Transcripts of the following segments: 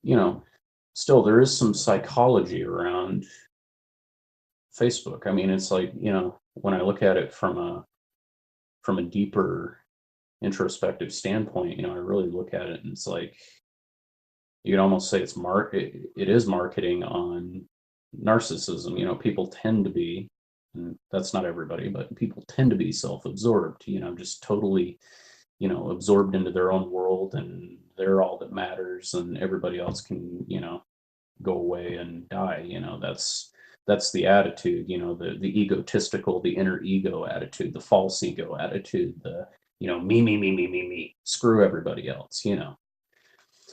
you know, still there is some psychology around Facebook. I mean, it's like, when I look at it from a deeper introspective standpoint, I really look at it and it's like you could almost say it is marketing on narcissism. People tend to be, and that's not everybody, but people tend to be self-absorbed, just totally, absorbed into their own world, and they're all that matters, and everybody else can, go away and die. That's the attitude, the egotistical, the inner ego attitude, the false ego attitude, the, me, screw everybody else.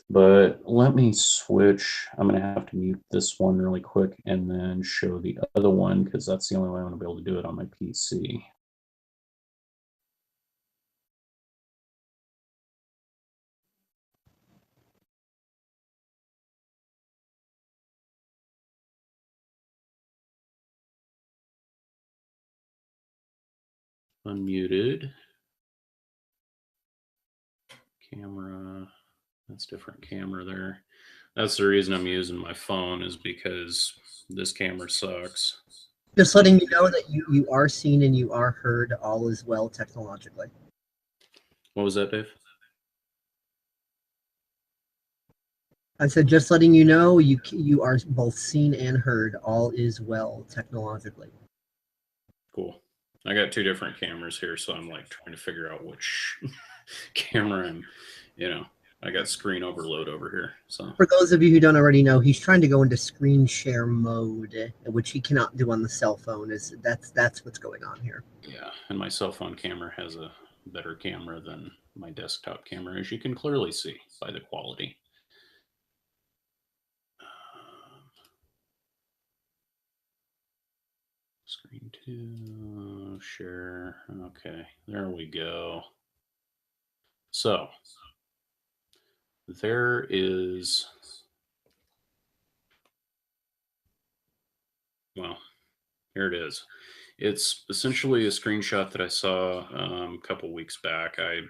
But let me switch. I'm going to have to mute this one really quick and then show the other one, because that's the only way I'm going to be able to do it on my PC. Unmuted. Camera. That's different camera there. That's the reason I'm using my phone, is because this camera sucks. Just letting you know that you are seen and you are heard. All is well technologically. What was that, Dave? I said, just letting you know, you are both seen and heard. All is well technologically. Cool. I got two different cameras here, so I'm like trying to figure out which camera I'm, I got screen overload over here. So for those of you who don't already know, he's trying to go into screen share mode, which he cannot do on the cell phone. That's what's going on here. Yeah, and my cell phone camera has a better camera than my desktop camera, as you can clearly see by the quality. Screen 2, share. Okay, there we go. So there is, well, here it is. It's essentially a screenshot that I saw a couple weeks back. I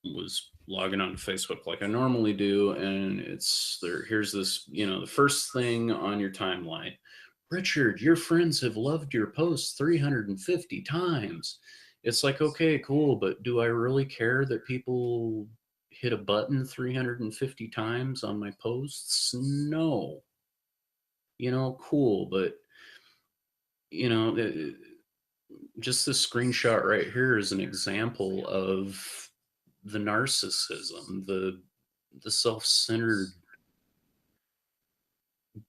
was logging on Facebook like I normally do, and it's there. Here's this, the first thing on your timeline. Richard, your friends have loved your post 350 times. It's like, okay, cool, but do I really care that people hit a button 350 times on my posts? No. Cool, but just this screenshot right here is an example of the narcissism, the self-centered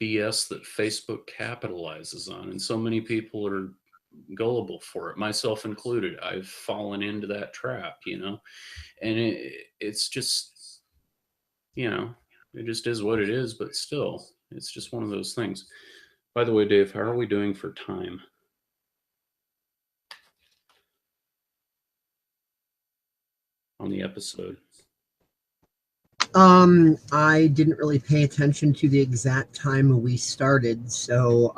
BS that Facebook capitalizes on, and so many people are gullible for it, myself included. I've fallen into that trap, and it's just, it just is what it is. But still, it's just one of those things. By the way, Dave, how are we doing for time on the episode? I didn't really pay attention to the exact time we started, so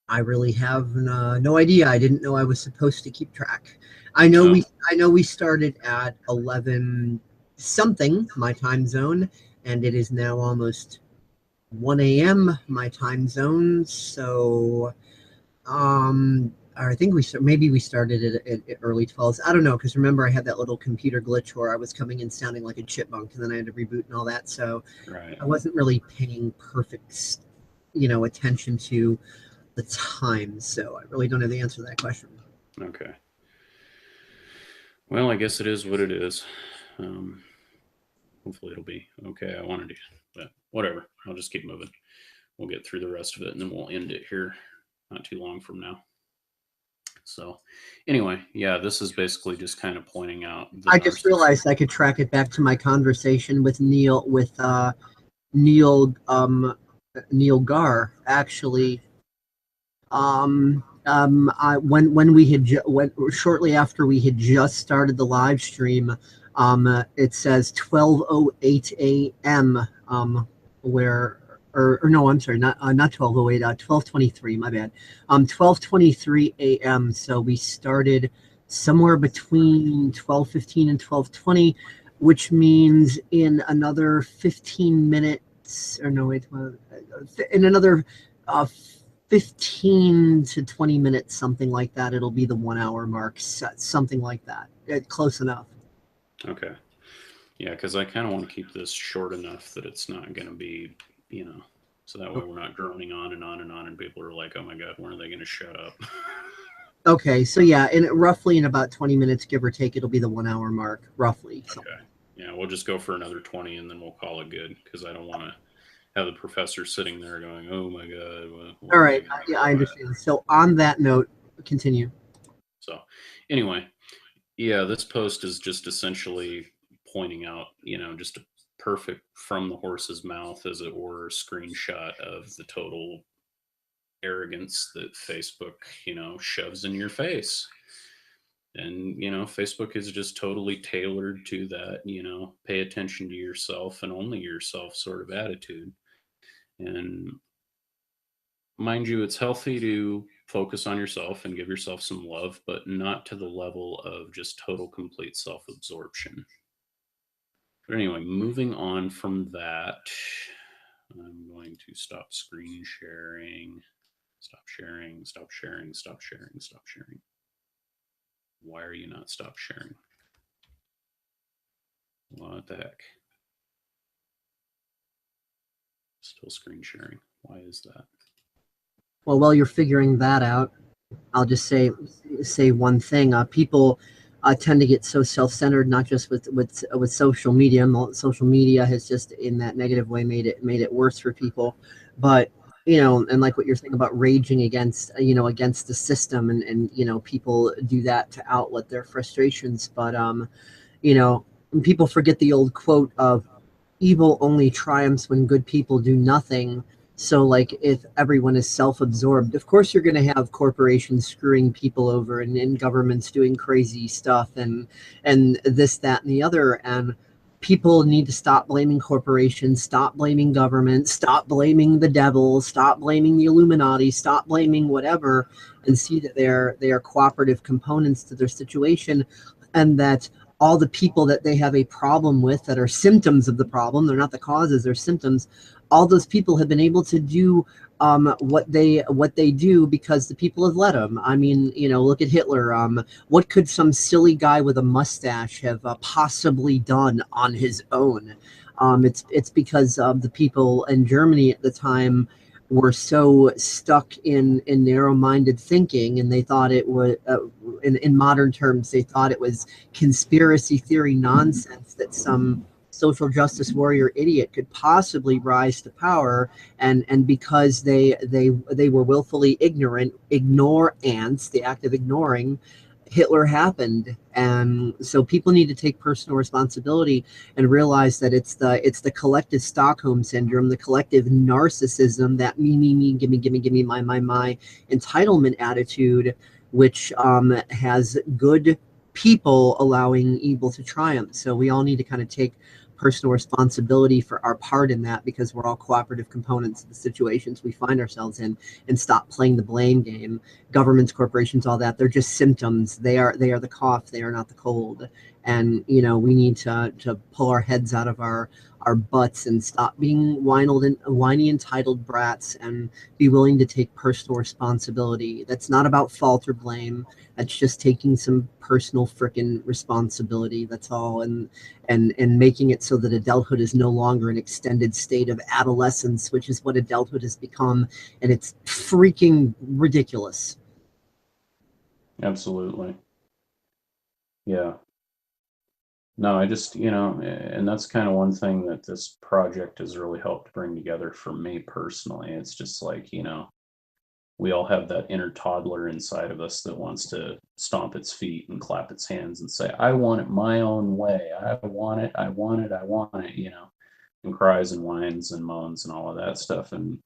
I really have no idea. I didn't know I was supposed to keep track. I know we started at 11 something my time zone, and it is now almost 1 a.m. my time zone. So I think maybe we started at early 12s. I don't know, because remember I had that little computer glitch where I was coming in sounding like a chipmunk, and then I had to reboot and all that. So right. I wasn't really paying perfect, attention to the time. So I really don't have the answer to that question. Okay. Well, I guess it is what it is. Hopefully it'll be okay. I wanted to, but whatever. I'll just keep moving. We'll get through the rest of it, and then we'll end it here not too long from now. So anyway, yeah, this is basically just kind of pointing out. I just realized I could track it back to my conversation with Neil Neil Gar, actually. When we had shortly after we had just started the live stream, it says 12:08 a.m. Or no, I'm sorry, not 12:08, 12:23. My bad. 12:23 a.m. So we started somewhere between 12:15 and 12:20. which means in another 15 minutes, or no, wait, in another 15 to 20 minutes, something like that, it'll be the 1 hour mark, something like that. Close enough. Okay. Yeah, because I kind of want to keep this short enough that it's not going to be, so that way we're not droning on and on and on, and people are like, "Oh my God, when are they going to shut up?" Okay, so yeah, roughly in about 20 minutes, give or take, it'll be the 1 hour mark, roughly. Okay. Yeah, we'll just go for another 20 and then we'll call it good because I don't want to have the professor sitting there going, "Oh my God, All when are they right, going to be yeah, I quiet?" understand. So on that note, continue. So, anyway, yeah, this post is just essentially pointing out, just a perfect from the horse's mouth, as it were, screenshot of the total arrogance that Facebook, shoves in your face. And, Facebook is just totally tailored to that, pay attention to yourself and only yourself sort of attitude. And mind you, it's healthy to focus on yourself and give yourself some love, but not to the level of just total, complete self absorption. But anyway, moving on from that, I'm going to stop screen sharing, stop sharing, stop sharing, stop sharing, stop sharing. Why are you not stop sharing? What the heck? Still screen sharing. Why is that? Well, while you're figuring that out, I'll just say one thing. People tend to get so self-centered, not just with social media. Social media has just, in that negative way, made it worse for people. But and like what you're saying about raging against against the system, and people do that to outlet their frustrations. But you know, people forget the old quote of evil only triumphs when good people do nothing. So, like, if everyone is self-absorbed, of course you're going to have corporations screwing people over, and governments doing crazy stuff, and this, that, and the other. And people need to stop blaming corporations, stop blaming government, stop blaming the devil, stop blaming the Illuminati, stop blaming whatever, and see that they are cooperative components to their situation, and that all the people that they have a problem with, that are symptoms of the problem, they're not the causes, they're symptoms. All those people have been able to do what they do because the people have let them. I mean, look at Hitler. What could some silly guy with a mustache have possibly done on his own? It's because the people in Germany at the time were so stuck in narrow-minded thinking, and they thought it was, in modern terms, they thought it was conspiracy theory nonsense that some social justice warrior idiot could possibly rise to power. And because they were willfully ignorant, ignore ants, the act of ignoring, Hitler happened. And so people need to take personal responsibility and realize that it's the collective Stockholm syndrome, the collective narcissism, that me, give me, my entitlement attitude, which has good people allowing evil to triumph. So we all need to kind of take personal responsibility for our part in that, because we're all cooperative components of the situations we find ourselves in, and stop playing the blame game. Governments, corporations, all that, they're just symptoms. They are the cough, they are not the cold. And we need to pull our heads out of our butts and stop being whiny entitled brats, and be willing to take personal responsibility. That's not about fault or blame. That's just taking some personal frickin' responsibility. That's all. And making it so that adulthood is no longer an extended state of adolescence, which is what adulthood has become, and it's freaking ridiculous. Absolutely. Yeah. No, I just, and that's kind of one thing that this project has really helped bring together for me personally. It's just like, we all have that inner toddler inside of us that wants to stomp its feet and clap its hands and say, I want it my own way. I want it. I want it. I want it, and cries and whines and moans and all of that stuff. And,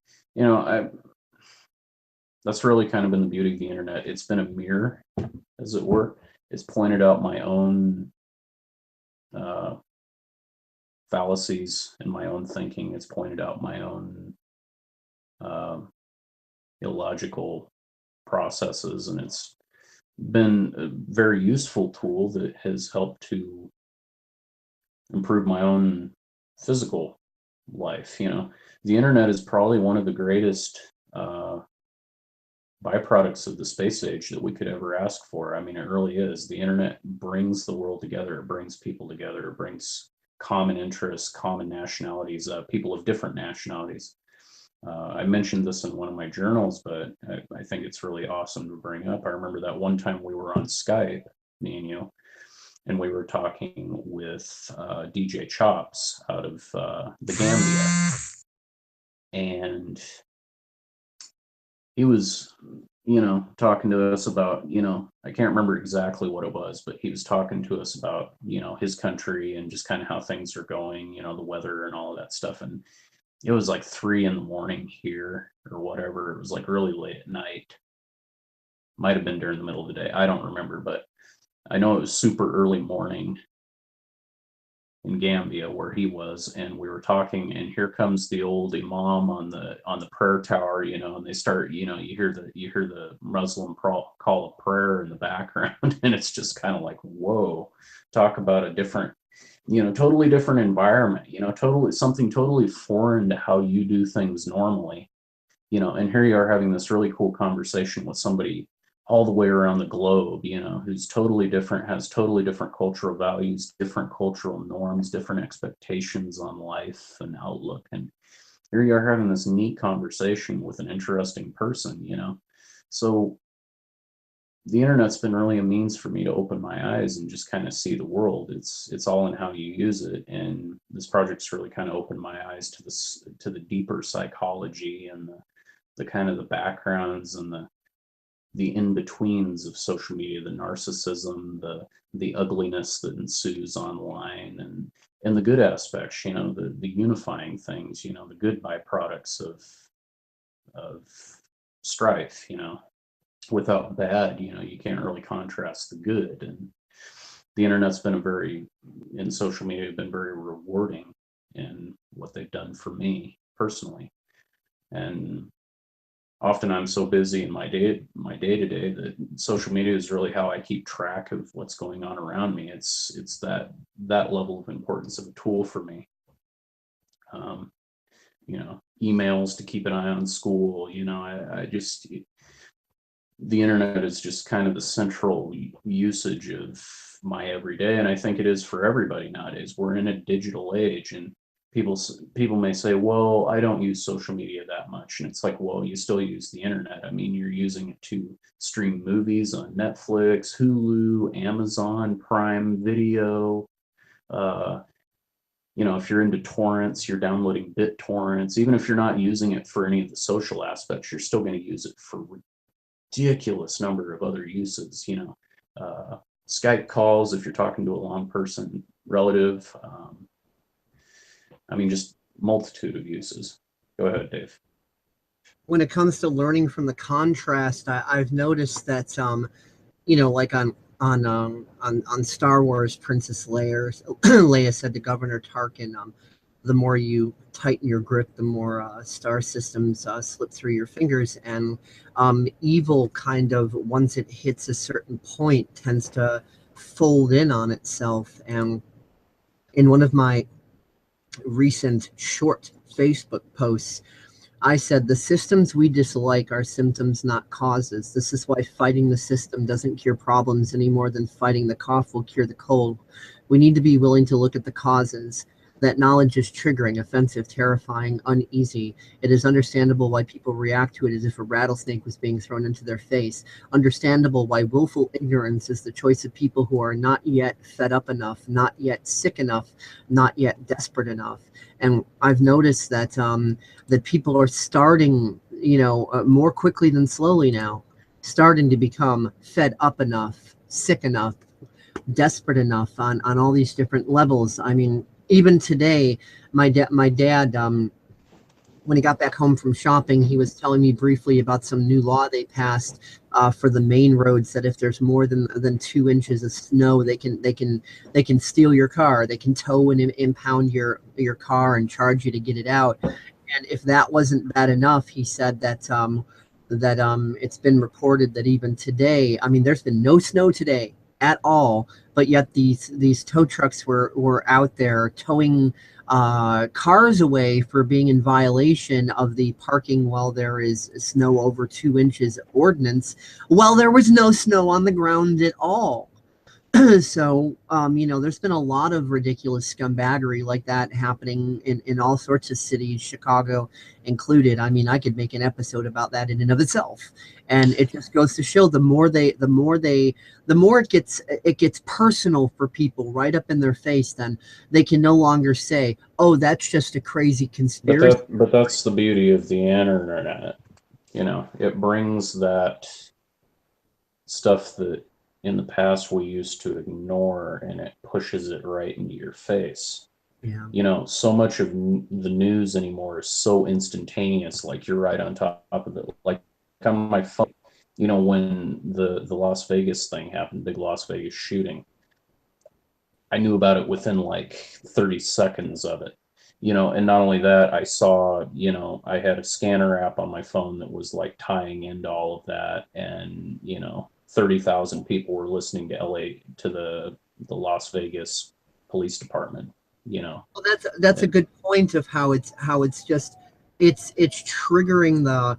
that's really kind of been the beauty of the internet. It's been a mirror, as it were. It's pointed out my own uh, fallacies in my own thinking. It's pointed out my own uh, illogical processes, and it's been a very useful tool that has helped to improve my own physical life. The internet is probably one of the greatest byproducts of the space age that we could ever ask for. I mean, it really is. The internet brings the world together. It brings people together. It brings common interests, common nationalities, people of different nationalities. I mentioned this in one of my journals, but I think it's really awesome to bring up. I remember that one time we were on Skype, me and you, and we were talking with DJ Chops out of the Gambia. And he was, talking to us about, I can't remember exactly what it was, but he was talking to us about, his country and just kind of how things are going, the weather and all of that stuff. And it was like 3 a.m. here or whatever. It was like really late at night. Might have been during the middle of the day. I don't remember, but I know it was super early morning in Gambia where he was, and we were talking, and here comes the old imam on the prayer tower, and they start, you hear the Muslim call of prayer in the background, and it's just kind of like, whoa, talk about a different, totally different environment, something totally foreign to how you do things normally, and here you are having this really cool conversation with somebody all the way around the globe, who's totally different, has totally different cultural values, different cultural norms, different expectations on life and outlook. And here you are having this neat conversation with an interesting person, So the internet's been really a means for me to open my eyes and just kind of see the world. It's all in how you use it. And this project's really kind of opened my eyes to the deeper psychology and the kind of the backgrounds and the in-betweens of social media, the narcissism, the ugliness that ensues online, and the good aspects, the unifying things, the good byproducts of strife, without bad, you can't really contrast the good. And the internet's been and social media have been very rewarding in what they've done for me personally. And often I'm so busy in my day-to-day that social media is really how I keep track of what's going on around me. It's that level of importance of a tool for me. Emails to keep an eye on school. I just, the internet is just kind of the central usage of my everyday, and I think it is for everybody nowadays. We're in a digital age, and people may say, well, I don't use social media that much. And it's like, well, you still use the internet. I mean, you're using it to stream movies on Netflix, Hulu, Amazon Prime Video. If you're into torrents, you're downloading BitTorrents. Even if you're not using it for any of the social aspects, you're still going to use it for ridiculous number of other uses. Skype calls if you're talking to a long person relative. Just multitude of uses. Go ahead, Dave. When it comes to learning from the contrast, I've noticed that, like on Star Wars, Princess Leia said to Governor Tarkin, the more you tighten your grip, the more star systems slip through your fingers. And evil kind of, once it hits a certain point, tends to fold in on itself. And in one of my recent short Facebook posts, I said, the systems we dislike are symptoms, not causes. This is why fighting the system doesn't cure problems any more than fighting the cough will cure the cold. We need to be willing to look at the causes. That knowledge is triggering, offensive, terrifying, uneasy. It is understandable why people react to it as if a rattlesnake was being thrown into their face. Understandable why willful ignorance is the choice of people who are not yet fed up enough, not yet sick enough, not yet desperate enough. And I've noticed that that people are starting, more quickly than slowly now, starting to become fed up enough, sick enough, desperate enough on all these different levels. I mean, even today, my dad, when he got back home from shopping, he was telling me briefly about some new law they passed for the main roads, that if there's more than 2 inches of snow, they can steal your car, they can tow and impound your car and charge you to get it out. And if that wasn't bad enough, he said that it's been reported that even today, I mean, there's been no snow today, at all, but yet these tow trucks were out there towing cars away for being in violation of the parking while there is snow over 2 inches ordinance, while there was no snow on the ground at all. So, there's been a lot of ridiculous scumbaggery like that happening in all sorts of cities, Chicago included. I mean, I could make an episode about that in and of itself. And it just goes to show the more it gets personal for people right up in their face, then they can no longer say, "Oh, that's just a crazy conspiracy." But that's the beauty of the internet. It brings that stuff that in the past we used to ignore, and it pushes it right into your face. Yeah. So much of the news anymore is so instantaneous, like you're right on top of it. Like on my phone, when the Las Vegas thing happened, big Las Vegas shooting, I knew about it within like 30 seconds of it. And not only that, I saw, I had a scanner app on my phone that was like tying into all of that, and 30,000 people were listening to the Las Vegas police department. Well, that's a good point of how it's just it's triggering the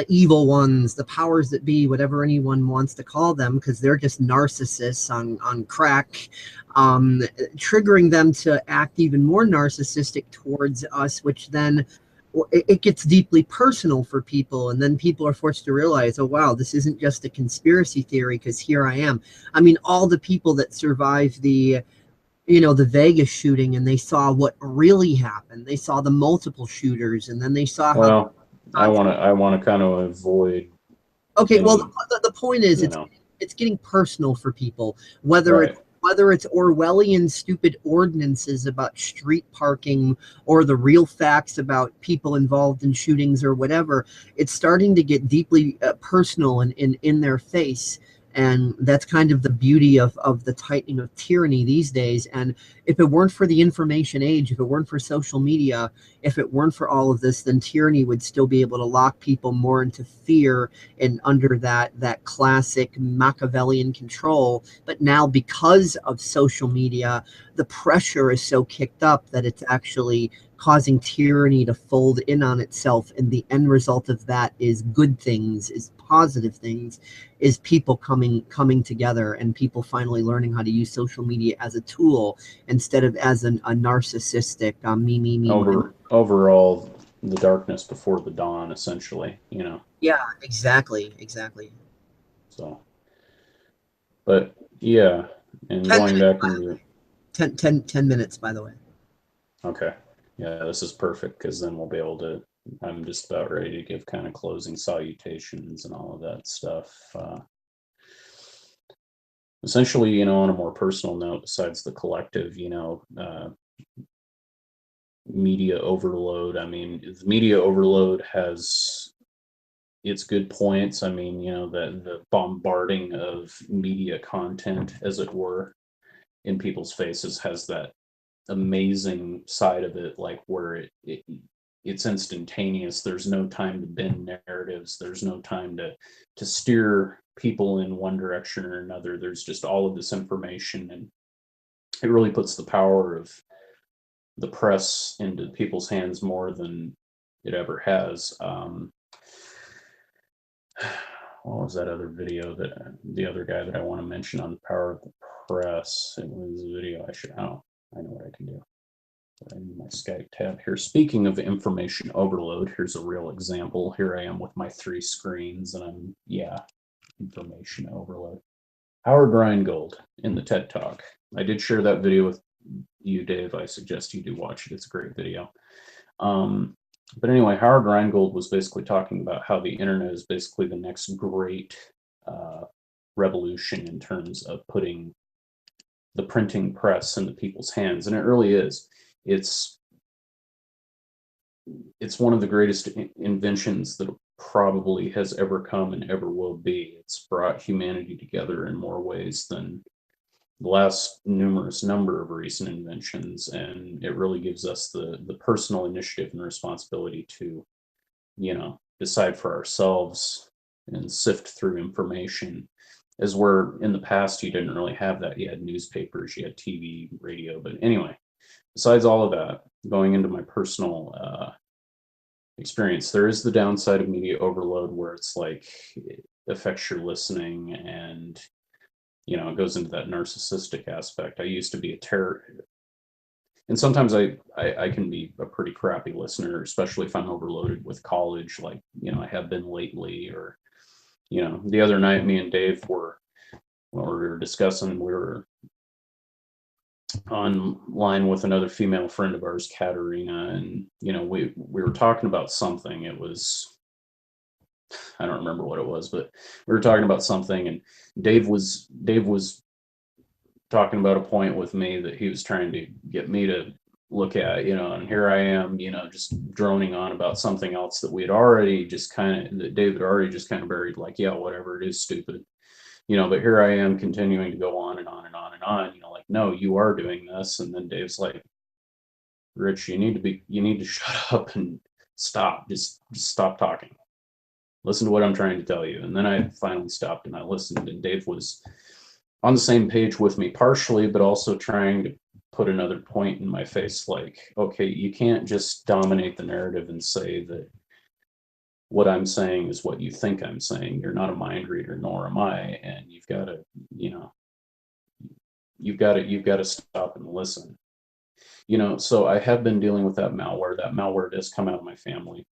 evil ones, the powers that be, whatever anyone wants to call them, because they're just narcissists on crack, triggering them to act even more narcissistic towards us, which then it gets deeply personal for people, and then people are forced to realize, oh wow, this isn't just a conspiracy theory, because here I am. I mean, all the people that survived the Vegas shooting, and they saw what really happened. They saw the multiple shooters, and then they saw how. Well, I want to kind of avoid Okay, well, any, the point is, you it's know, it's getting personal for people, whether right. it's whether it's Orwellian stupid ordinances about street parking or the real facts about people involved in shootings or whatever. It's starting to get deeply personal and in their face. And that's kind of the beauty of the tightening of tyranny these days. And if it weren't for the information age, if it weren't for social media, if it weren't for all of this, then tyranny would still be able to lock people more into fear and under that classic Machiavellian control. But now, because of social media, the pressure is so kicked up that it's actually causing tyranny to fold in on itself, and the end result of that is good things, is positive things, is people coming together, and people finally learning how to use social media as a tool instead of as a narcissistic me. Overall, the darkness before the dawn, essentially. Yeah, exactly. So, but yeah, and 10 going minutes, back into 10 minutes, by the way. okay, yeah, this is perfect because then we'll be able to. I'm just about ready to give kind of closing salutations and all of that stuff. Essentially, on a more personal note, besides the collective, media overload. I mean, the media overload has its good points. I mean, the bombarding of media content, as it were, in people's faces has that amazing side of it, like where it's instantaneous. There's no time to bend narratives. There's no time to steer people in one direction or another. There's just all of this information, and it really puts the power of the press into people's hands more than it ever has. What was that other video that the other guy that I want to mention on the power of the press? It was a video I know what I can do. I need my Skype tab here. Speaking of information overload, here's a real example. Here I am with my 3 screens, and information overload. Howard Rheingold in the TED Talk. I did share that video with you, Dave. I suggest you do watch it. It's a great video. But anyway, Howard Rheingold was basically talking about how the internet is basically the next great revolution in terms of putting the printing press into people's hands, and it really is. It's one of the greatest inventions that probably has ever come and ever will be. It's brought humanity together in more ways than the last numerous number of recent inventions, and it really gives us the personal initiative and responsibility to decide for ourselves and sift through information as where in the past you didn't really have that. You had newspapers, you had TV, radio. But anyway, besides all of that, going into my personal experience, there is the downside of media overload where it's like it affects your listening, and it goes into that narcissistic aspect. I used to be a terror, and sometimes I can be a pretty crappy listener, especially if I'm overloaded with college, like I have been lately. Or the other night, me and Dave were, well, we were discussing, we were online with another female friend of ours, Katerina, and we were talking about something. It was, I don't remember what it was, but we were talking about something, and Dave was talking about a point with me that he was trying to get me to look at, and here I am, just droning on about something else that that David already just kind of buried, like, yeah, whatever, it is stupid. But here I am continuing to go on and on and on and on, like, no, you are doing this. And then Dave's like, Rich, you need to shut up and stop. Just stop talking. Listen to what I'm trying to tell you. And then I finally stopped and I listened, and Dave was on the same page with me partially, but also trying to put another point in my face, like, okay, you can't just dominate the narrative and say that what I'm saying is what you think I'm saying. You're not a mind reader, nor am I, and you've got to stop and listen. So I have been dealing with that malware. That malware does come out of my family.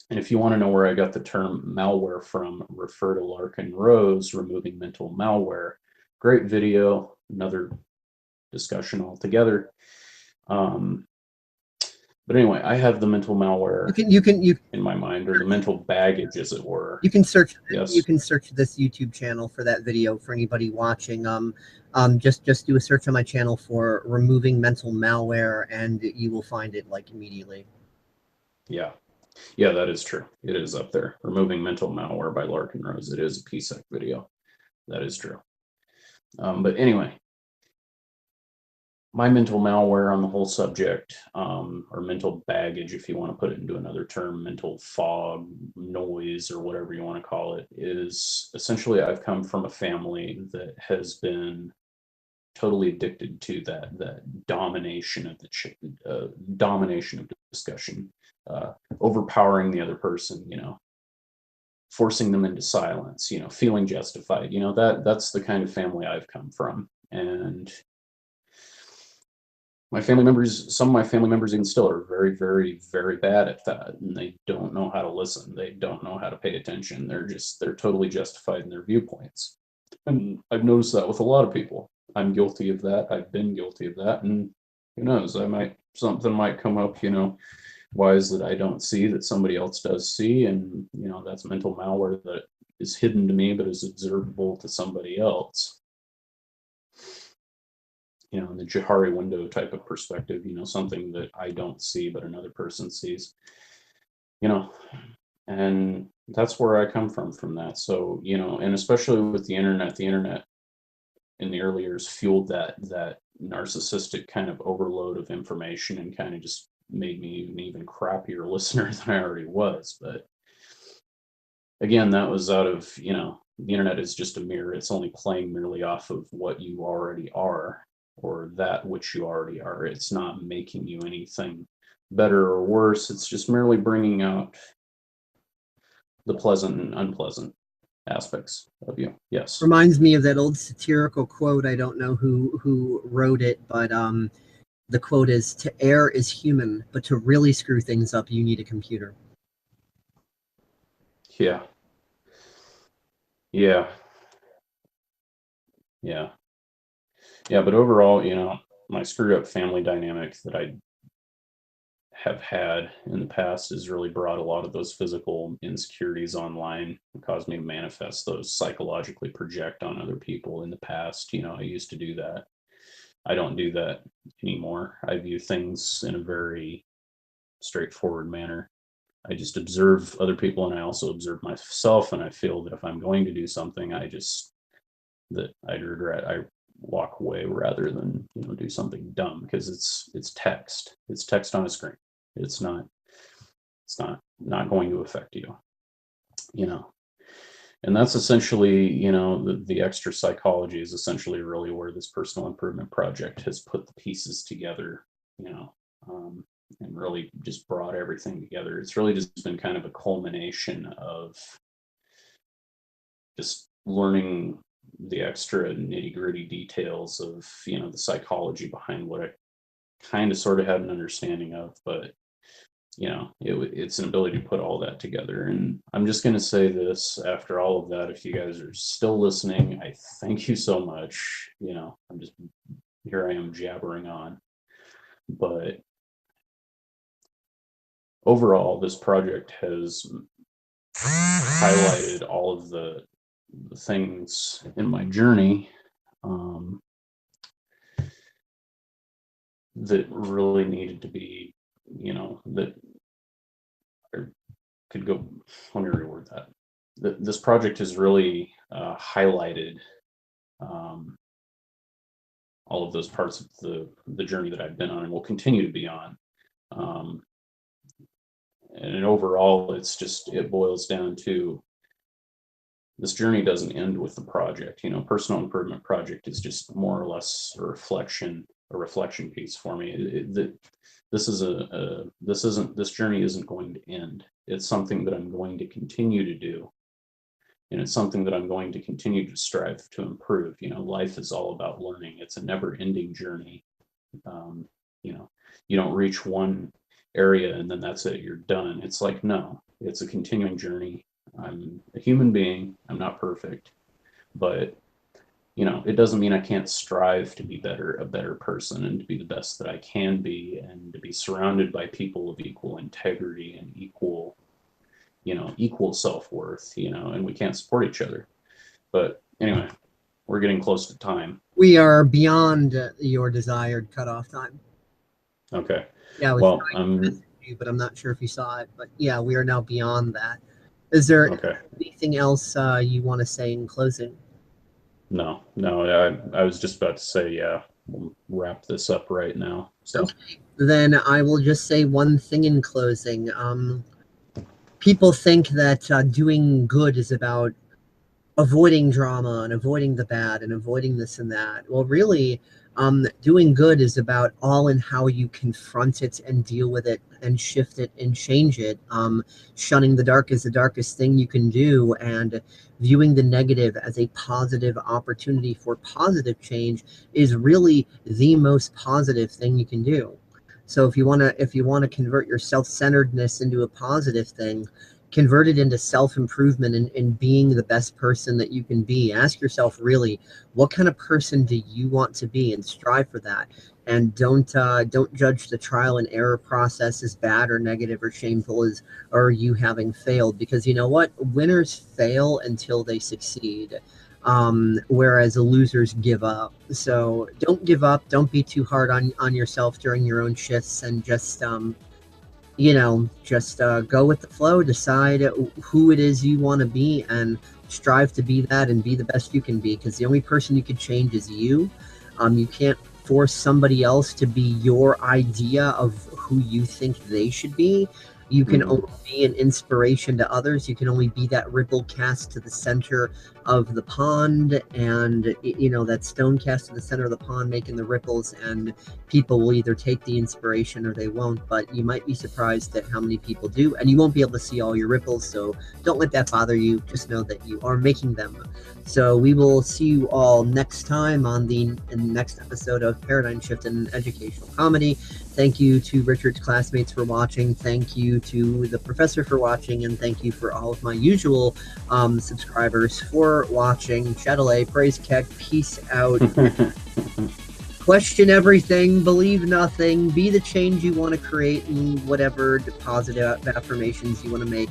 And if you want to know where I got the term malware from, refer to Larkin Rose, Removing Mental Malware. Great video, another discussion altogether. But anyway, I have the mental malware in my mind, or the mental baggage, as it were. You can search. Yes. You can search this YouTube channel for that video for anybody watching. Just do a search on my channel for Removing Mental Malware, and you will find it like immediately. Yeah, that is true. It is up there. Removing Mental Malware by Larkin Rose. It is a PSEC video. That is true. But anyway, my mental malware on the whole subject, or mental baggage, if you want to put it into another term, mental fog, noise, or whatever you want to call it, is essentially I've come from a family that has been totally addicted to that domination of domination of discussion, overpowering the other person, forcing them into silence, feeling justified. That's the kind of family I've come from. And some of my family members even still are very, very, very bad at that, and they don't know how to listen. They don't know how to pay attention. They're totally justified in their viewpoints. And I've noticed that with a lot of people. I'm guilty of that. I've been guilty of that. And who knows, something might come up, wise that I don't see that somebody else does see. And, that's mental malware that is hidden to me, but is observable to somebody else. In the Johari window type of perspective, something that I don't see, but another person sees, and that's where I come from that. So, and especially with the internet in the early years fueled that narcissistic kind of overload of information, and kind of just made me an even crappier listener than I already was. But again, that was out of, the internet is just a mirror. It's only playing merely off of what you already are, or that which you already are. It's not making you anything better or worse. It's just merely bringing out the pleasant and unpleasant aspects of you. Yes. Reminds me of that old satirical quote. I don't know who wrote it, but the quote is, "To err is human, but to really screw things up, you need a computer." Yeah. But overall, my screwed up family dynamic that I have had in the past has really brought a lot of those physical insecurities online, and caused me to manifest those, psychologically project on other people. In the past, I used to do that. I don't do that anymore. I view things in a very straightforward manner. I just observe other people, and I also observe myself, and I feel that if I'm going to do something, that I'd regret, I walk away rather than do something dumb, because it's text. It's text on a screen. It's not going to affect you. And that's essentially, you know, the extra psychology is essentially really where this personal improvement project has put the pieces together, you know, and really just brought everything together. It's really just been kind of a culmination of just learning the extra nitty gritty details of, you know, the psychology behind what I kind of sort of had an understanding of, but you know, it's an ability to put all that together. And I'm just going to say this after all of that, if you guys are still listening, I thank you so much. You know, I'm just, here I am jabbering on. But overall, this project has highlighted all of the things in my journey that really needed to be, you know, that could go, let me reword that. This project has really highlighted all of those parts of the journey that I've been on and will continue to be on. And overall, it's just, it boils down to, this journey doesn't end with the project. You know, personal improvement project is just more or less a reflection piece for me. This journey isn't going to end. It's something that I'm going to continue to do. And it's something that I'm going to continue to strive to improve. You know, life is all about learning. It's a never ending journey. You know, you don't reach one area and then that's it, you're done. It's like, no, it's a continuing journey. I'm a human being. I'm not perfect, but you know, it doesn't mean I can't strive to be a better person and to be the best that I can be and to be surrounded by people of equal integrity and equal, you know, equal self-worth, you know, and we can't support each other. But anyway, we're getting close to time. We are beyond your desired cutoff time. Okay. Yeah, well, you, but I'm not sure if you saw it. But yeah, we are now beyond that. Is there anything else you want to say in closing? No. I was just about to say, yeah, we'll wrap this up right now. So okay. Then I will just say one thing in closing. People think that doing good is about avoiding drama and avoiding the bad and avoiding this and that. Well, really, doing good is about all in how you confront it and deal with it and shift it and change it. Shunning the dark is the darkest thing you can do, and viewing the negative as a positive opportunity for positive change is really the most positive thing you can do. So if you want to convert your self-centeredness into a positive thing, convert it into self-improvement and being the best person that you can be. Ask yourself, really, what kind of person do you want to be, and strive for that. And don't judge the trial and error process as bad or negative or shameful as or you having failed, because you know what, winners fail until they succeed, whereas losers give up. So don't give up. Don't be too hard on yourself during your own shifts, and just you know, just go with the flow, decide who it is you want to be, and strive to be that and be the best you can be, because the only person you can change is you. You can't force somebody else to be your idea of who you think they should be. You can only be an inspiration to others. You can only be that ripple cast to the center of the pond, and you know, that stone cast to the center of the pond making the ripples, and people will either take the inspiration or they won't. But you might be surprised at how many people do, and you won't be able to see all your ripples, so don't let that bother you. Just know that you are making them. So we will see you all next time on the next episode of Paradigm Shift in Educational Comedy. Thank you to Richard's classmates for watching. Thank you to the professor for watching, and thank you for all of my usual subscribers for watching. Chatelet, praise Keck, peace out. Question everything, believe nothing, be the change you want to create, and whatever positive affirmations you want to make.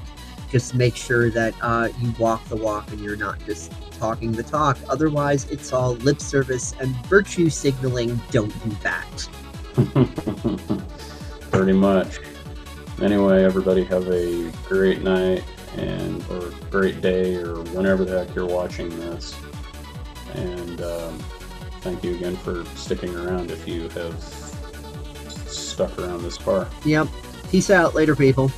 Just make sure that you walk the walk and you're not just talking the talk. Otherwise, it's all lip service and virtue signaling. Don't do that. Pretty much. Anyway, everybody have a great night or great day, or whenever the heck you're watching this. And thank you again for sticking around if you have stuck around this far. Yep. Peace out. Later, people.